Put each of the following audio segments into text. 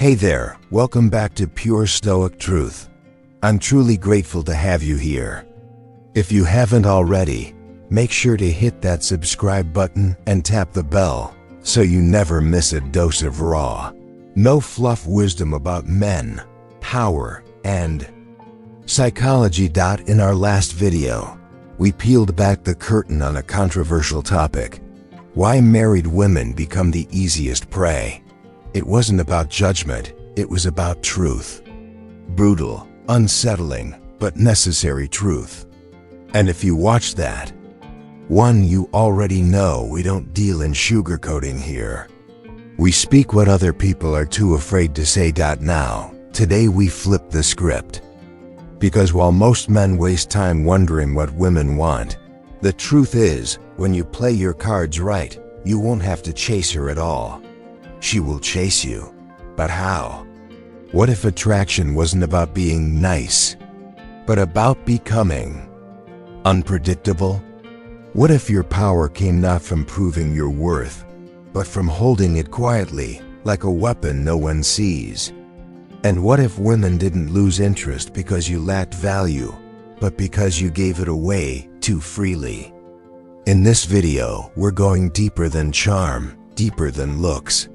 Hey there, welcome back to Pure Stoic Truth. I'm truly grateful to have you here. If you haven't already, make sure to hit that subscribe button and tap the bell so you never miss a dose of raw, no fluff wisdom about men, power, and psychology. In our last video, we peeled back the curtain on a controversial topic: why married women become the easiest prey. It wasn't about judgment, it was about truth. Brutal, unsettling, but necessary truth. And if you watched that, one, you already know we don't deal in sugarcoating here. We speak what other people are too afraid to say. Now, today we flip the script. Because while most men waste time wondering what women want, the truth is, when you play your cards right, you won't have to chase her at all. She will chase you. But how? What if attraction wasn't about being nice, but about becoming unpredictable? What if your power came not from proving your worth, but from holding it quietly, like a weapon no one sees? And what if women didn't lose interest because you lacked value, but because you gave it away too freely? In this video, we're going deeper than charm, deeper than looks.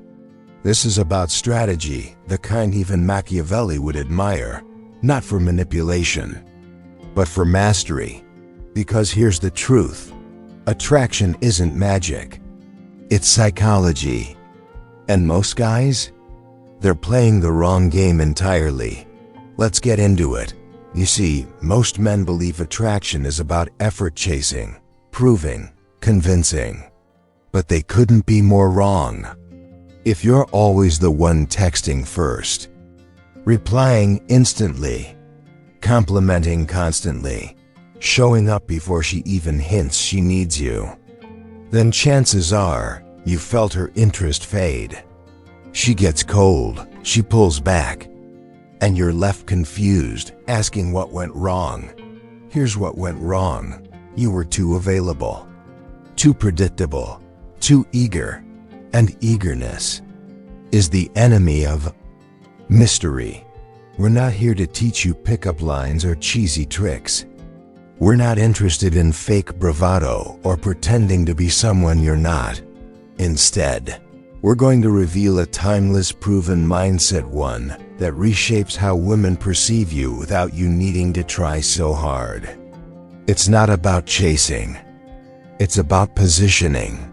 This is about strategy, the kind even Machiavelli would admire, not for manipulation, but for mastery. Because here's the truth: attraction isn't magic, it's psychology. And most guys, they're playing the wrong game entirely. Let's get into it. You see, most men believe attraction is about effort chasing, proving, convincing. But they couldn't be more wrong. If you're always the one texting first, replying instantly, complimenting constantly, showing up before she even hints she needs you, then chances are you felt her interest fade. She gets cold, she pulls back, and you're left confused, asking what went wrong. Here's what went wrong: you were too available, too predictable, too eager. And eagerness is the enemy of mystery. We're not here to teach you pickup lines or cheesy tricks. We're not interested in fake bravado or pretending to be someone you're not. Instead, we're going to reveal a timeless, proven mindset, one that reshapes how women perceive you without you needing to try so hard. It's not about chasing. It's about positioning.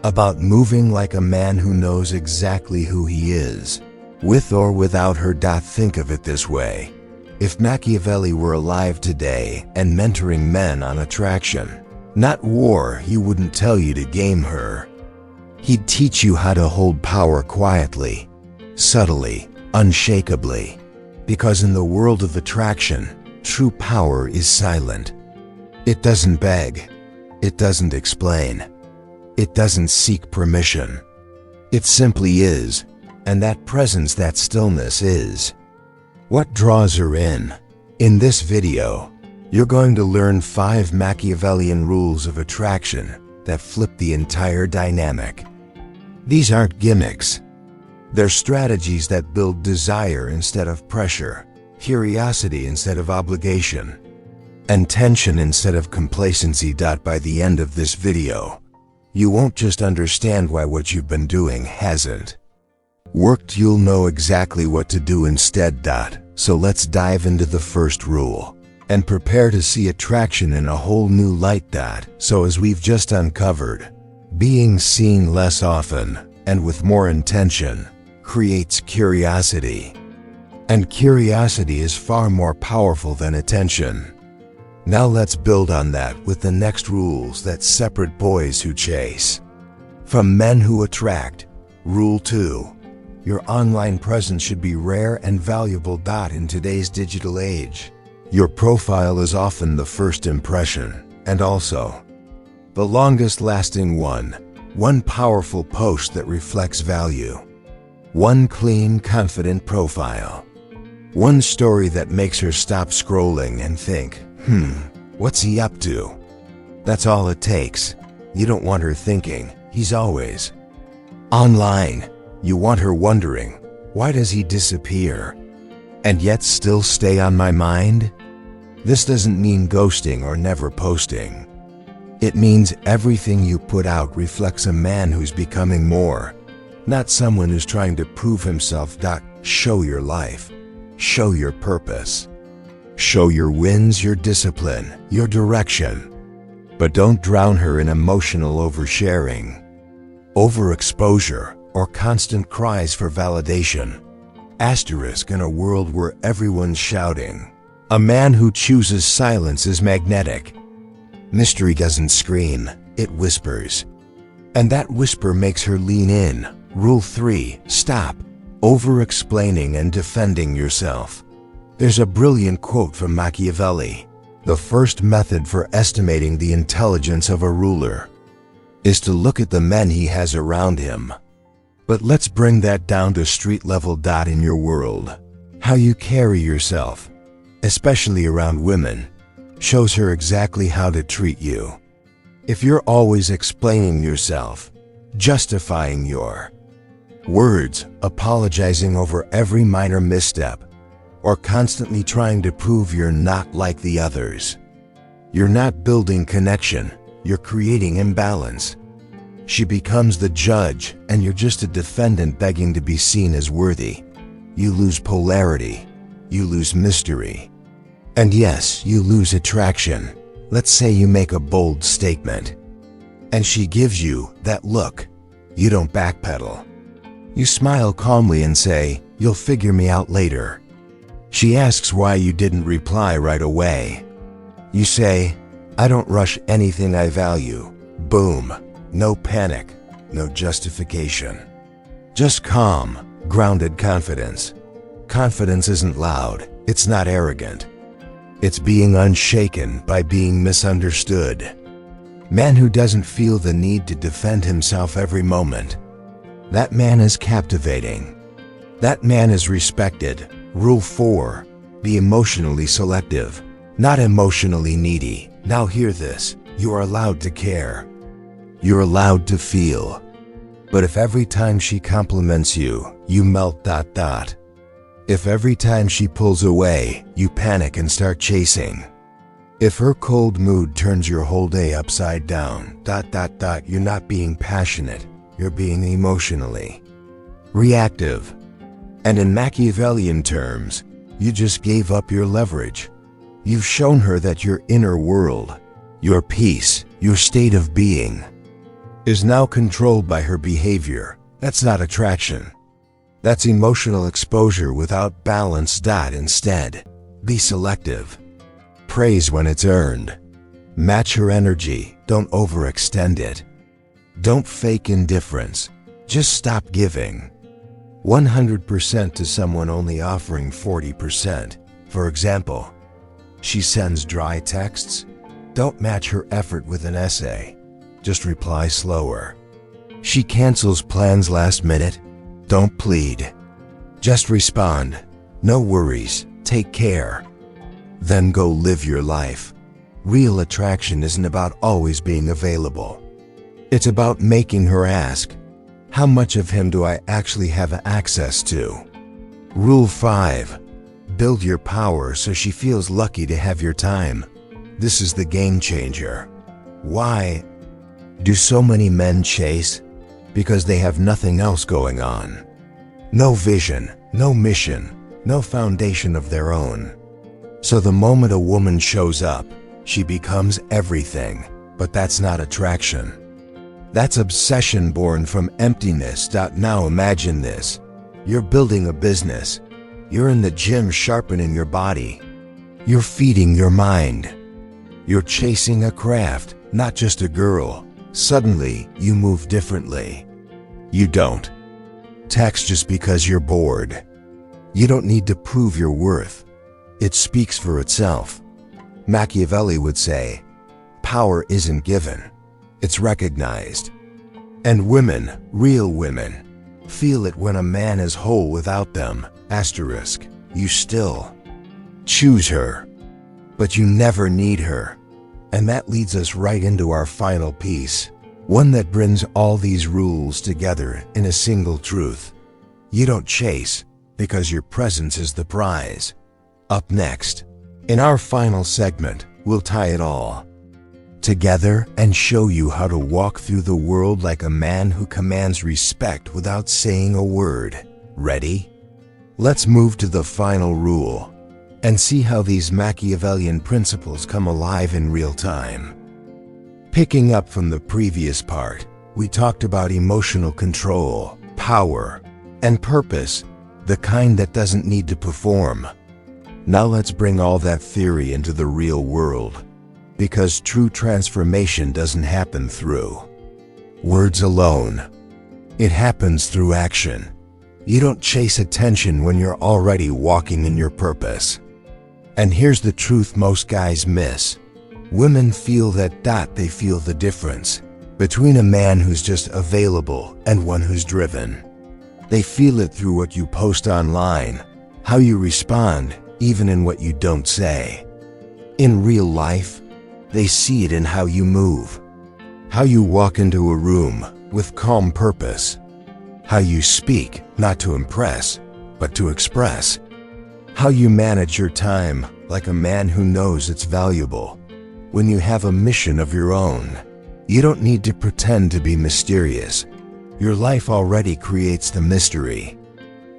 About moving like a man who knows exactly who he is, with or without her. Think of it this way: if Machiavelli were alive today and mentoring men on attraction, not war, he wouldn't tell you to game her. He'd teach you how to hold power quietly, subtly, unshakably. Because in the world of attraction, true power is silent. It doesn't beg. It doesn't explain. It doesn't seek permission. It simply is, and that presence, that stillness is what draws her in. In this video, you're going to learn 5 Machiavellian rules of attraction that flip the entire dynamic. These aren't gimmicks. They're strategies that build desire instead of pressure, curiosity instead of obligation, and tension instead of complacency. By the end of this video, you won't just understand why what you've been doing hasn't worked, you'll know exactly what to do instead. So let's dive into the first rule and prepare to see attraction in a whole new light. So as we've just uncovered, being seen less often and with more intention creates curiosity. And curiosity is far more powerful than attention. Now let's build on that with the next rules that separate boys who chase from men who attract. Rule 2: your online presence should be rare and valuable. In today's digital age, your profile is often the first impression, and also the longest lasting one. One powerful post that reflects value. One clean, confident profile. One story that makes her stop scrolling and think, what's he up to? That's all it takes. You don't want her thinking, he's always online. You want her wondering, Why does he disappear and yet still stay on my mind? This doesn't mean ghosting or never posting. It means everything you put out reflects a man who's becoming more, not someone who's trying to prove himself. Show your life. Show your purpose. Show your wins, your discipline, your direction. But don't drown her in emotional oversharing, overexposure, or constant cries for validation. Asterisk in a world where everyone's shouting. A man who chooses silence is magnetic. Mystery doesn't scream, it whispers. And that whisper makes her lean in. Rule 3, stop over-explaining and defending yourself. There's a brilliant quote from Machiavelli. The first method for estimating the intelligence of a ruler is to look at the men he has around him. But let's bring that down to street level. In your world, how you carry yourself, especially around women, shows her exactly how to treat you. If you're always explaining yourself, justifying your words, apologizing over every minor misstep, or constantly trying to prove you're not like the others, you're not building connection, you're creating imbalance. She becomes the judge, and you're just a defendant begging to be seen as worthy. You lose polarity, you lose mystery, and yes, you lose attraction. Let's say you make a bold statement, and she gives you that look. You don't backpedal. You smile calmly and say, "You'll figure me out later." She asks why you didn't reply right away. You say, "I don't rush anything I value." Boom. No panic, no justification. Just calm, grounded confidence. Confidence isn't loud, it's not arrogant. It's being unshaken by being misunderstood. Man who doesn't feel the need to defend himself every moment. That man is captivating. That man is respected. Rule 4, be emotionally selective, not emotionally needy. Now hear this, you are allowed to care. You're allowed to feel. But if every time she compliments you, you melt. If every time she pulls away, you panic and start chasing. If her cold mood turns your whole day upside down. You're not being passionate, you're being emotionally reactive. And in Machiavellian terms, you just gave up your leverage. You've shown her that your inner world, your peace, your state of being, is now controlled by her behavior. That's not attraction. That's emotional exposure without balance. Instead, be selective. Praise when it's earned. Match her energy, don't overextend it. Don't fake indifference, just stop giving 100% to someone only offering 40%. For example, she sends dry texts. Don't match her effort with an essay. Just reply slower. She cancels plans last minute. Don't plead. Just respond. No worries, take care. Then go live your life. Real attraction isn't about always being available. It's about making her ask, how much of him do I actually have access to? Rule 5, build your power so she feels lucky to have your time. This is the game changer. Why do so many men chase? Because they have nothing else going on. No vision, no mission, no foundation of their own. So the moment a woman shows up, she becomes everything. But that's not attraction. That's obsession born from emptiness. Now imagine this. You're building a business. You're in the gym sharpening your body. You're feeding your mind. You're chasing a craft, not just a girl. Suddenly, you move differently. You don't text just because you're bored. You don't need to prove your worth. It speaks for itself. Machiavelli would say, power isn't given, it's recognized. And women, real women, feel it when a man is whole without them. Asterisk, you still choose her, but you never need her. And that leads us right into our final piece, one that brings all these rules together in a single truth. You don't chase, because your presence is the prize. Up next, in our final segment, we'll tie it all together and show you how to walk through the world like a man who commands respect without saying a word. Ready? Let's move to the final rule and see how these Machiavellian principles come alive in real time. Picking up from the previous part, we talked about emotional control, power, and purpose, the kind that doesn't need to perform. Now let's bring all that theory into the real world, because true transformation doesn't happen through words alone. It happens through action. You don't chase attention when you're already walking in your purpose. And here's the truth most guys miss. Women feel that they feel the difference between a man who's just available and one who's driven. They feel it through what you post online, how you respond, even in what you don't say. In real life, they see it in how you move, how you walk into a room with calm purpose, how you speak, not to impress, but to express, how you manage your time like a man who knows it's valuable. When you have a mission of your own, you don't need to pretend to be mysterious. Your life already creates the mystery.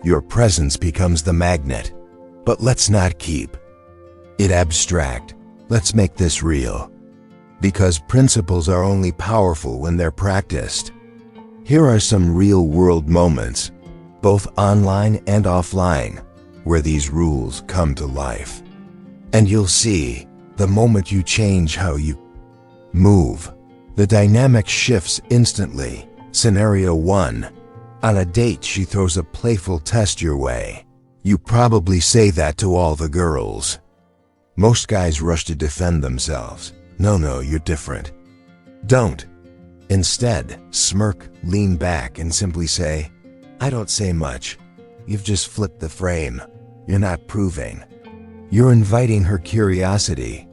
Your presence becomes the magnet. But let's not keep it abstract. Let's make this real. Because principles are only powerful when they're practiced. Here are some real-world moments, both online and offline, where these rules come to life. And you'll see, the moment you change how you move, the dynamic shifts instantly. Scenario 1. On a date, she throws a playful test your way. You probably say that to all the girls. Most guys rush to defend themselves. No, you're different. Don't. Instead, smirk, lean back, and simply say, I don't say much. You've just flipped the frame. You're not proving. You're inviting her curiosity.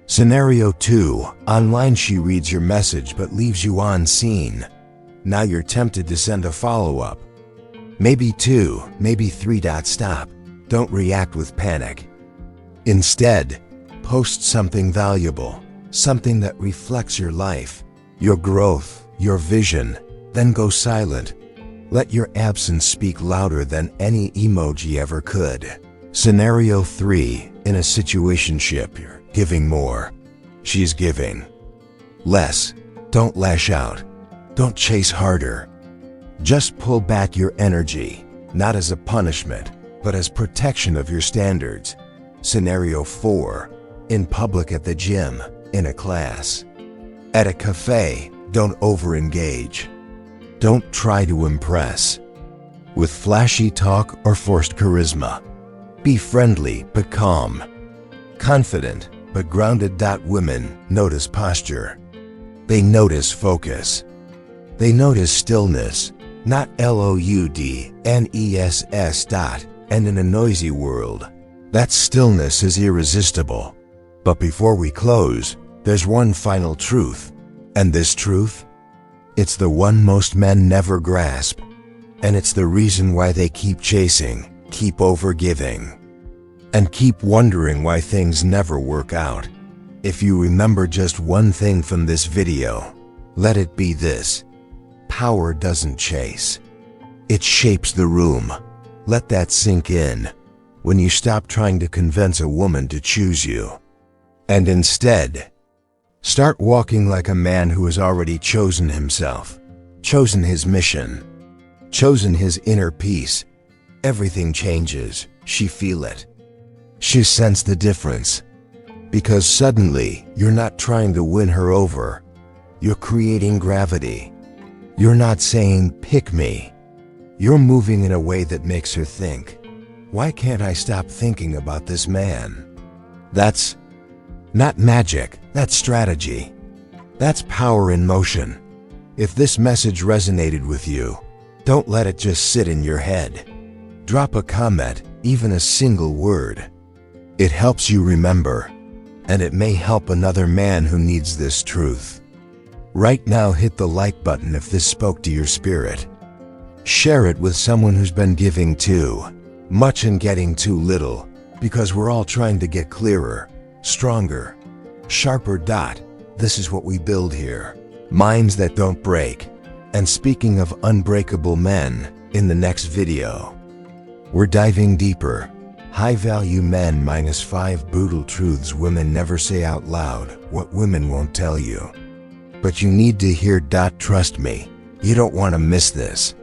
Scenario 2. Online, she reads your message but leaves you on scene. Now you're tempted to send a follow-up. Maybe 2, maybe 3. Stop. Don't react with panic. Instead, post something valuable, something that reflects your life, your growth, your vision, then go silent. Let your absence speak louder than any emoji ever could. Scenario 3. In a situationship, you're giving more. She's giving less. Don't lash out. Don't chase harder. Just pull back your energy, not as a punishment, but as protection of your standards. Scenario 4. In public, at the gym, in a class, at a cafe, don't over-engage. Don't try to impress with flashy talk or forced charisma. Be friendly but calm, confident but grounded. Women notice posture. They notice focus. They notice stillness, not loudness. And in a noisy world, that stillness is irresistible. But before we close, there's one final truth. And this truth? It's the one most men never grasp. And it's the reason why they keep chasing, keep overgiving, and keep wondering why things never work out. If you remember just one thing from this video, let it be this. Power doesn't chase. It shapes the room. Let that sink in. When you stop trying to convince a woman to choose you, and instead, start walking like a man who has already chosen himself, chosen his mission, chosen his inner peace, everything changes. She feel it. She sense the difference. Because suddenly, you're not trying to win her over. You're creating gravity. You're not saying, pick me. You're moving in a way that makes her think, why can't I stop thinking about this man? That's not magic, that's strategy. That's power in motion. If this message resonated with you, don't let it just sit in your head. Drop a comment, even a single word. It helps you remember, and it may help another man who needs this truth. Right now, hit the like button if this spoke to your spirit. Share it with someone who's been giving too. Much and getting too little, because we're all trying to get clearer, stronger, sharper. This is what we build here. Minds that don't break. And speaking of unbreakable men, in the next video, we're diving deeper. High-value men -5 brutal truths women never say out loud, what women won't tell you. But you need to hear. Trust me, you don't want to miss this.